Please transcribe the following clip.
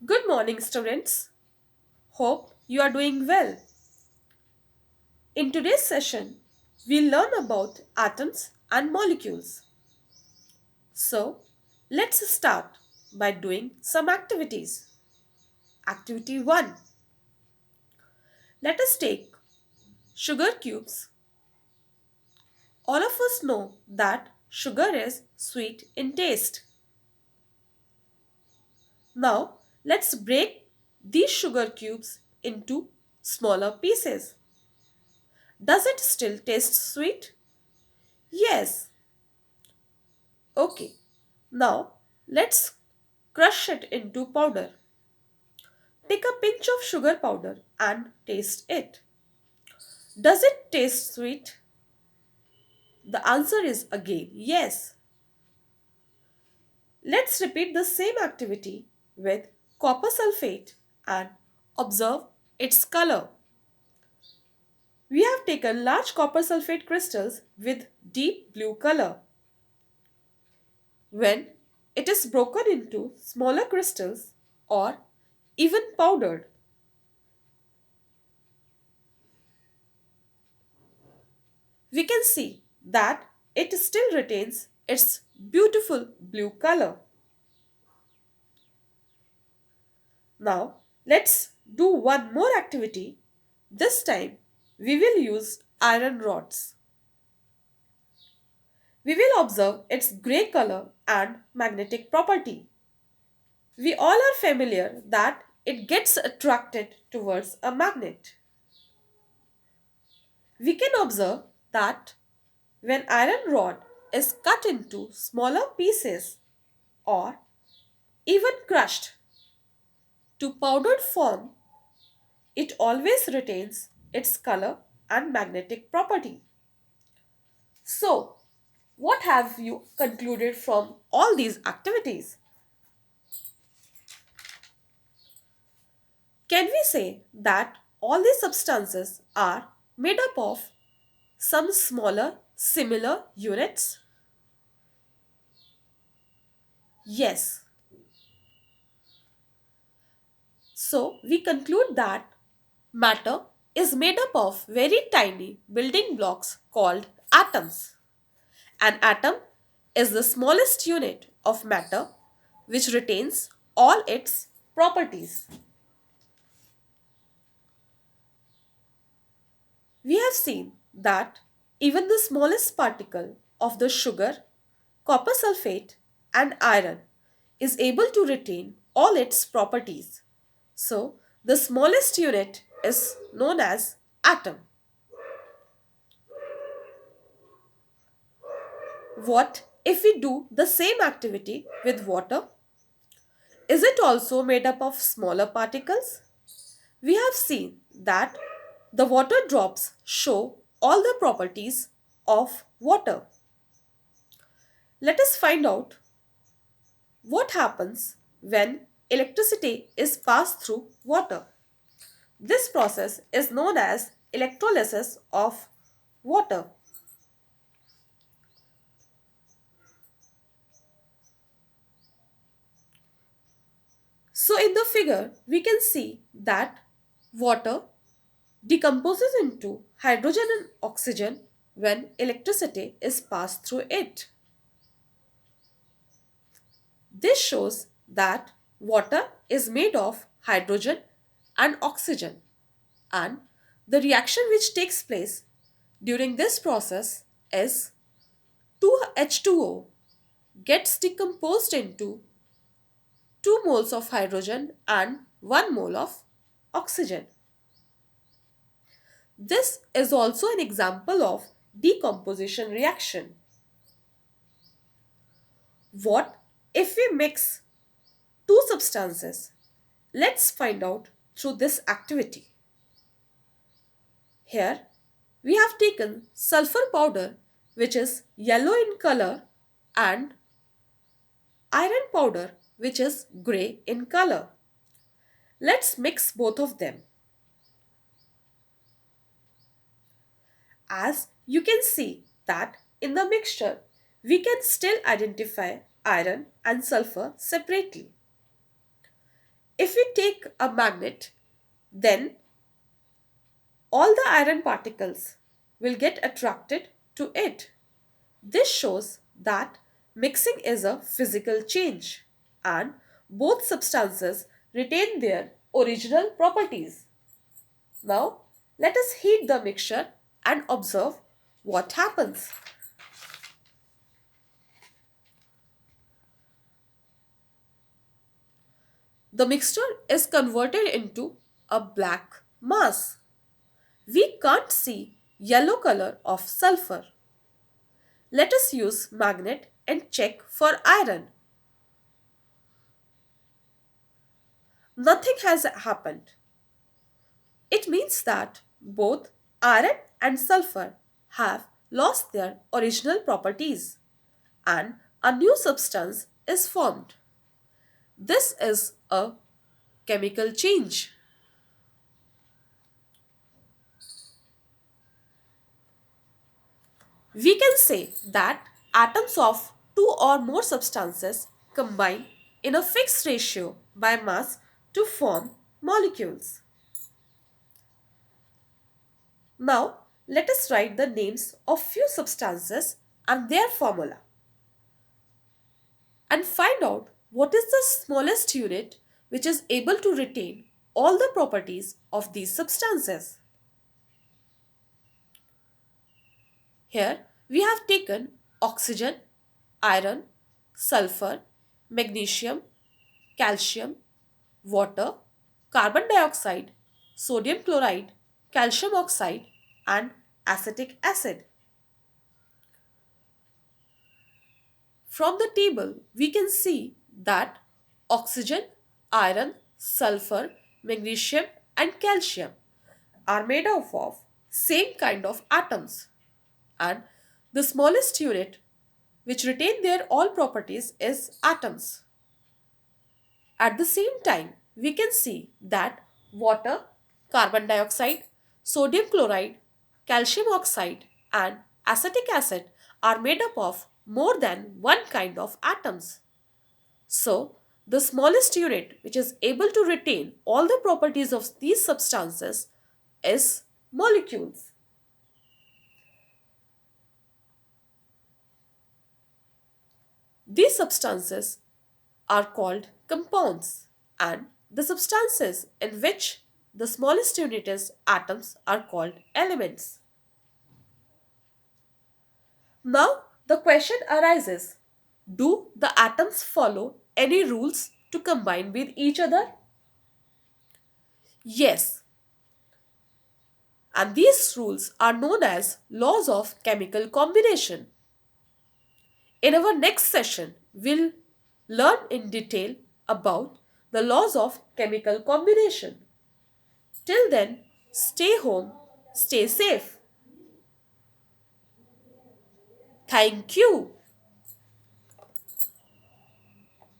Good morning, students. Hope you are doing well. In today's session, we'll learn about atoms and molecules. So, let's start by doing some activities. Activity 1. Let us take sugar cubes. All of us know that sugar is sweet in taste. Now, let's break these sugar cubes into smaller pieces. Does it still taste sweet? Yes. Okay. Now let's crush it into powder. Take a pinch of sugar powder and taste it. Does it taste sweet? The answer is again yes. Let's repeat the same activity with copper sulfate and observe its color. We have taken large copper sulfate crystals with deep blue color. When it is broken into smaller crystals or even powdered, we can see that it still retains its beautiful blue color. Now, let's do one more activity. This time, we will use iron rods. We will observe its grey color and magnetic property. We all are familiar that it gets attracted towards a magnet. We can observe that when iron rod is cut into smaller pieces or even crushed to powdered form, it always retains its color and magnetic property. So, what have you concluded from all these activities? Can we say that all these substances are made up of some smaller similar units? Yes. So, we conclude that matter is made up of very tiny building blocks called atoms. An atom is the smallest unit of matter which retains all its properties. We have seen that even the smallest particle of the sugar, copper sulfate, and iron is able to retain all its properties. So, the smallest unit is known as atom. What if we do the same activity with water? Is it also made up of smaller particles? We have seen that the water drops show all the properties of water. Let us find out what happens when electricity is passed through water. This process is known as electrolysis of water. So in the figure, we can see that water decomposes into hydrogen and oxygen when electricity is passed through it. This shows that water is made of hydrogen and oxygen, and the reaction which takes place during this process is 2H2O gets decomposed into 2 moles of hydrogen and 1 mole of oxygen. This is also an example of decomposition reaction. What if we mix two substances? Let's find out through this activity. Here we have taken sulfur powder which is yellow in color and iron powder which is grey in color. Let's mix both of them. As you can see that in the mixture we can still identify iron and sulfur separately. If we take a magnet, then all the iron particles will get attracted to it. This shows that mixing is a physical change and both substances retain their original properties. Now, let us heat the mixture and observe what happens. The mixture is converted into a black mass. We can't see yellow color of sulfur. Let us use magnet and check for iron. Nothing has happened. It means that both iron and sulfur have lost their original properties and a new substance is formed. This is a chemical change. We can say that atoms of two or more substances combine in a fixed ratio by mass to form molecules. Now, let us write the names of few substances and their formula and find out what is the smallest unit which is able to retain all the properties of these substances. Here we have taken oxygen, iron, sulfur, magnesium, calcium, water, carbon dioxide, sodium chloride, calcium oxide, and acetic acid. From the table, we can see that oxygen, iron, sulfur, magnesium, and calcium are made up of same kind of atoms, and the smallest unit which retain their all properties is atoms. At the same time, we can see that water, carbon dioxide, sodium chloride, calcium oxide, and acetic acid are made up of more than one kind of atoms. So, the smallest unit which is able to retain all the properties of these substances is molecules. These substances are called compounds, and the substances in which the smallest unit is atoms are called elements. Now the question arises, do the atoms follow any rules to combine with each other? Yes, and these rules are known as laws of chemical combination. In our next session, we'll learn in detail about the laws of chemical combination. Till then, stay home, stay safe. Thank you.